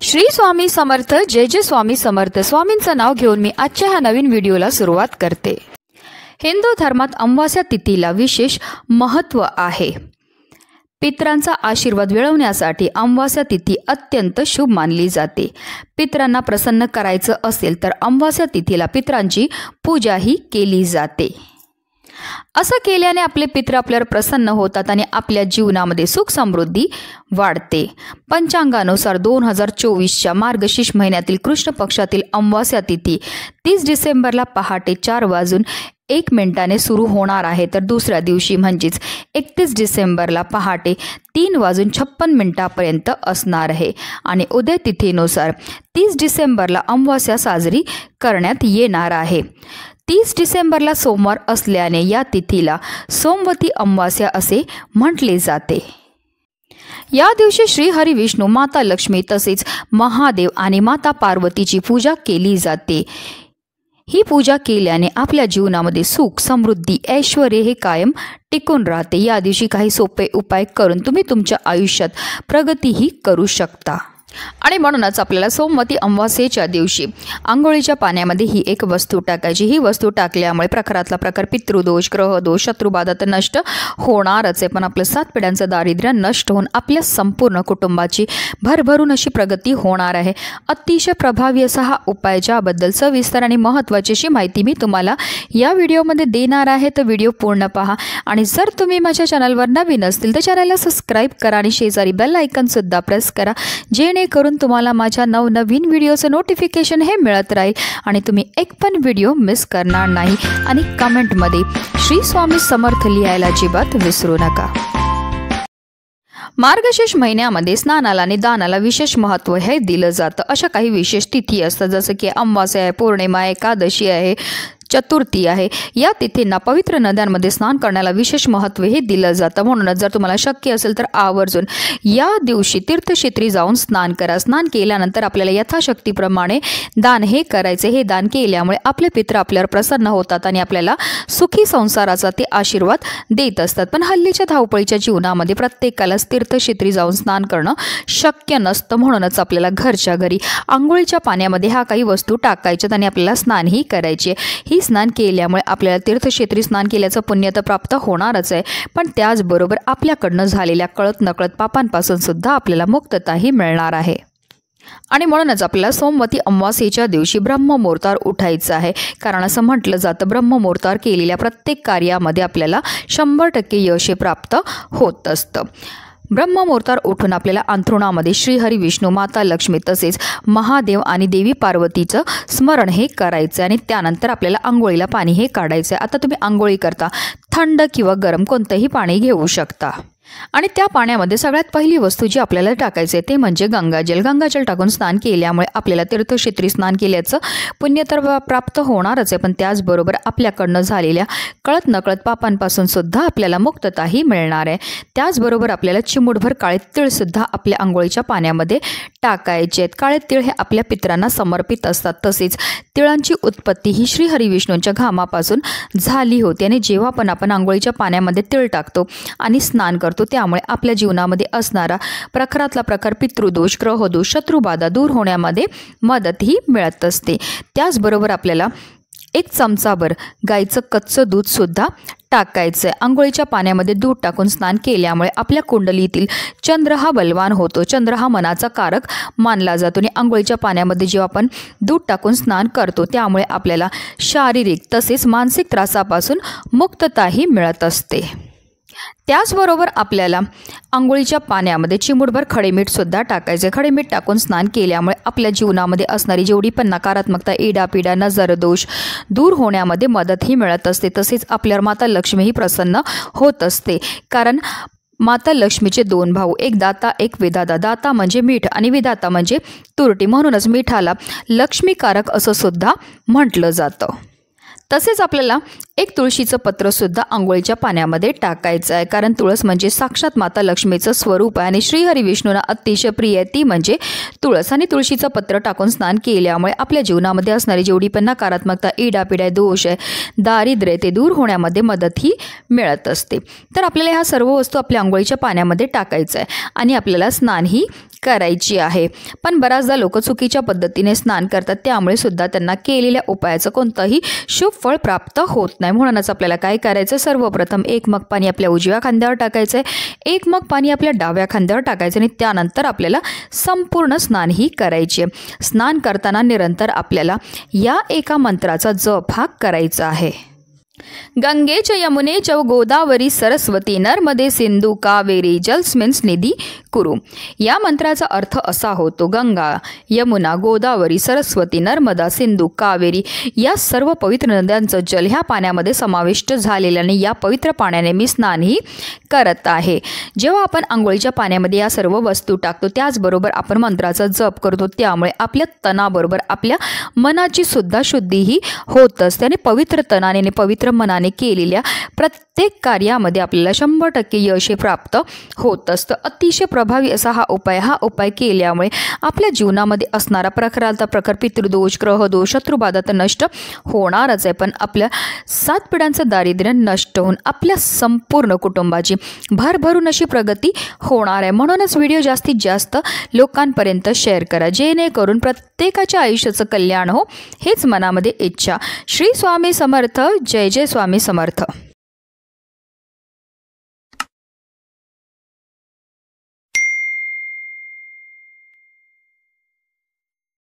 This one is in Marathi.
श्री स्वामी समर्थ। जय जय स्वामी समर्थ। स्वामींचं नाव घेऊन मी आजच्या ह्या नवीन व्हिडिओला सुरुवात करते। हिंदू धर्मात अमावास्या तिथीला विशेष महत्त्व आहे। पितरांचा आशीर्वाद मिळवण्यासाठी अमावास्या तिथी अत्यंत शुभ मानली जाते। पितरांना प्रसन्न करायचं असेल तर अमावास्या तिथीला पितरांची पूजाही केली जाते। असं केल्याने आपले पितर आपल्यावर प्रसन्न होतात आणि आपल्या जीवनामध्ये सुख समृद्धी वाढते। पंचांगानुसार 2024च्या मार्गशीर्ष महिन्यातील कृष्ण पक्षातील अमावास्या तिथी 30 डिसेंबरला पहाटे 4:01 सुरू होणार आहे, तर दुसऱ्या दिवशी म्हणजेच 31 डिसेंबरला पहाटे 3:56 असणार आहे। आणि उदय तिथीनुसार 30 डिसेंबरला अमावास्या साजरी करण्यात येणार आहे। 30 डिसेंबरला सोमवार असल्याने या तिथीला सोमवती अमावास्या असे म्हटले जाते। या दिवशी श्री हरी विष्णू, माता लक्ष्मी तसेच महादेव आणि माता पार्वतीची पूजा केली जाते। ही पूजा केल्याने आपल्या जीवनामध्ये सुख समृद्धी ऐश्वर्य हे कायम टिकून राहते। या दिवशी काही सोपे उपाय करून तुम्ही तुमच्या आयुष्यात प्रगतीही करू शकता। आणि म्हणूनच आपल्याला सोमवती अमावास्येच्या दिवशी आंघोळीच्या पाण्यामध्ये ही एक वस्तू टाकायची। ही वस्तू टाकल्यामुळे प्रखरातला प्रखर पितृदोष, ग्रहदोष, शत्रुबाधा तर नष्ट होणारच आहे, पण आपलं 7 पिढ्यांचं दारिद्र्य नष्ट होऊन आपल्या संपूर्ण कुटुंबाची भरभरून अशी प्रगती होणार आहे। अतिशय प्रभावी असा हा उपाय, ज्याबद्दल सविस्तर आणि महत्त्वाची अशी माहिती मी तुम्हाला या व्हिडिओमध्ये देणार आहे, तर व्हिडिओ पूर्ण पहा। आणि जर तुम्ही माझ्या चॅनलवर नवीन असतील तर चॅनलला सबस्क्राईब करा आणि शेजारी बेल आयकॉन सुद्धा प्रेस करा, जेणेकरून तुम्हाला माझ्या नवनवीन व्हिडिओचं नोटिफिकेशन हे मिळत राहील आणि तुम्ही एक पण व्हिडिओ मिस करणार नाही। आणि कमेंटमध्ये श्री स्वामी समर्थ लिहायला अजिबात विसरू नका। मार्गशीर्ष महिन्यामध्ये स्नानाला आणि दानाला विशेष महत्त्व हे दिलं जातं। अशा काही विशेष तिथी असतात, जसं की अमावास्या आहे, पौर्णिमा आहे, एकादशी आहे, चतुर्थी आहे। या तिथींना पवित्र नद्यांमध्ये स्नान करण्याला विशेष महत्त्व हे दिलं जातं। म्हणूनच जर तुम्हाला शक्य असेल तर आवर्जून या दिवशी तीर्थक्षेत्री जाऊन स्नान करा। स्नान केल्यानंतर आपल्याला यथाशक्तीप्रमाणे दान हे करायचे। हे दान केल्यामुळे आपले पितर आपल्यावर प्रसन्न होतात आणि आपल्याला सुखी संसाराचा ते आशीर्वाद देत असतात। पण हल्लीच्या धावपळीच्या जीवनामध्ये प्रत्येकालाच तीर्थक्षेत्री जाऊन स्नान करणं शक्य नसतं। म्हणूनच आपल्याला घरच्या घरी आंघोळीच्या पाण्यामध्ये ह्या काही वस्तू टाकायच्यात आणि आपल्याला स्नानही करायचे। ही स्नान केल्यामुळे आपल्याला तीर्थक्षेत्री स्नान केल्याचं पुण्य तर प्राप्त होणारच आहे, पण त्याचबरोबर आपल्याकडनं झालेल्या कळत नकळत पापांपासून सुद्धा आपल्याला मुक्तताही मिळणार आहे। आणि म्हणूनच आपल्याला सोमवती अमावास्येच्या दिवशी ब्रह्ममुहूर्तावर उठायचं आहे, कारण असं म्हटलं जातं ब्रह्ममुहूर्तावर केलेल्या प्रत्येक कार्यामध्ये आपल्याला 100% यश प्राप्त होत असतं। ब्रह्ममुहूर्तावर उठून आपल्याला अंथरुणामध्ये श्री हरी विष्णू, माता लक्ष्मी तसेच महादेव आणि देवी पार्वतीचं स्मरण हे करायचं आणि त्यानंतर आपल्याला आंघोळीला पाणी हे काढायचं। आता तुम्ही आंघोळी करता थंड किंवा गरम कोणतंही पाणी घेऊ शकता। आणि त्या पाण्यामध्ये सगळ्यात पहिली वस्तू जी आपल्याला टाकायची आहे ते म्हणजे गंगाजल। गंगाजल टाकून स्नान केल्यामुळे आपल्याला तीर्थक्षेत्री स्नान केल्याचं पुण्य तर प्राप्त होणारच आहे, पण त्याचबरोबर आपल्याकडनं झालेल्या कळत नकळत पापांपासून सुद्धा आपल्याला मुक्तताही मिळणार आहे। त्याचबरोबर आपल्याला चिमूटभर काळे तीळसुद्धा आपल्या आंघोळीच्या पाण्यामध्ये टाकायचे आहेत। काळे तीळ हे आपल्या पितरांना समर्पित असतात। तसेच तिळांची उत्पत्ती ही श्री हरी विष्णूंच्या घामापासून झाली होती आणि जेव्हा पण आपण आंघोळीच्या पाण्यामध्ये तीळ टाकतो आणि स्नान करतो त्यामुळे आपल्या जीवनामध्ये असणारा प्रखरातला प्रखर पितृदोष, ग्रहदोष, शत्रुबाधा दूर होण्यामध्ये मदतही मिळत असते। त्याचबरोबर आपल्याला 1 चमचाभर गाईचं कच्चं दूध सुद्धा टाकायचं आहे। आंघोळीच्या पाण्यामध्ये दूध टाकून स्नान केल्यामुळे आपल्या कुंडलीतील चंद्र हा बलवान होतो। चंद्र हा मनाचा कारक मानला जातो आणि आंघोळीच्या पाण्यामध्ये जेव्हा आपण दूध टाकून स्नान करतो त्यामुळे आपल्याला शारीरिक तसेच मानसिक त्रासापासून मुक्तताही मिळत असते। त्याचबरोबर आपल्याला आंघोळीच्या पाण्यामध्ये चिमूटभर खडे मीठ सुद्धा टाकायचे। खडे मीठ टाकून स्नान केल्यामुळे आपल्या जीवनामध्ये असणारी जेवढी पण नकारात्मकता, इडापिडा, नजरदोष दूर होण्यामध्ये मदतही मिळत असते। तसेच आपल्यावर माता लक्ष्मीही प्रसन्न होत असते, कारण माता लक्ष्मीचे 2 भाऊ, एक दाता एक विधाता। दाता म्हणजे मीठ आणि विधाता म्हणजे तुरटी, म्हणूनच मिठाला लक्ष्मीकारक असं सुद्धा म्हटलं जातं। तसेच आपल्याला एक तुळशीचं पत्र सुद्धा आंघोळीच्या पाण्यामध्ये टाकायचं आहे, कारण तुळस म्हणजे साक्षात माता लक्ष्मीचं स्वरूप आहे आणि श्रीहरी विष्णूंना अतिशय प्रिय आहे ती म्हणजे तुळस. आणि तुळशीचं पत्र टाकून स्नान केल्यामुळे आपल्या जीवनामध्ये असणारी जेवढी पण नकारात्मकता, इडापिडा, दोष आहे, दारिद्र्य ते दूर होण्यामध्ये मदतही मिळत असते. तर आपल्याला ह्या सर्व वस्तू आपल्या आंघोळीच्या पाण्यामध्ये टाकायचं आहे आणि आपल्याला स्नानही करायची आहे. पण बऱ्याचदा लोक चुकीच्या पद्धतीने स्नान करतात, त्यामुळे सुद्धा त्यांना केलेल्या उपायाचं कोणतंही शुभ फळ प्राप्त होत नाही. म्हणूनच आपल्याला काय करायचं, सर्वप्रथम 1 मग पाणी आपल्या उजव्या खांद्यावर टाकायचं आहे, 1 मग पाणी आपल्या डाव्या खांद्यावर टाकायचं आणि त्यानंतर आपल्याला संपूर्ण स्नानही करायचे. स्नान करताना निरंतर आपल्याला या एका मंत्राचा जप हा करायचा आहे. गंगे च यमुने च गोदावरी सरस्वती नर्मदे सिंधू कावेरी जलस्मिन्स निधी कुरु. या मंत्राचा अर्थ असा होतो, गंगा, यमुना, गोदावरी, सरस्वती, नर्मदा, सिंधू, कावेरी या सर्व पवित्र नद्यांचं जल ह्या पाण्यामध्ये समाविष्ट झालेल्याने या पवित्र पाण्याने मी स्नानही करत आहे. जेव्हा आपण आंघोळीच्या पाण्यामध्ये या सर्व वस्तू टाकतो त्याचबरोबर आपण मंत्राचा जप करतो, त्यामुळे आपल्या तनाबरोबर आपल्या मनाची सुद्धा शुद्धीही होत असते आणि पवित्र तनाने पवित्र मनाने केलेल्या प्रत्येक कार्यामध्ये आपल्याला 100% यश प्राप्त होत असतं. अतिशय प्रभावी असा हा उपाय केल्यामुळे आपल्या जीवनामध्ये असणारा प्रखर पितृदोष, ग्रहदोष, शत्रुबाधा तर नष्ट होणारच आहे, पण आपल्या 7 पिढ्यांचं दारिद्र्य नष्ट होऊन आपल्या संपूर्ण कुटुंबाची भरभरून अशी प्रगती होणार आहे. म्हणूनच व्हिडिओ जास्तीत जास्त लोकांपर्यंत शेअर करा, जेणेकरून प्रत्येकाच्या आयुष्याचं कल्याण हो, हेच मनामध्ये इच्छा. श्री स्वामी समर्थ. जय जय स्वामी समर्थ.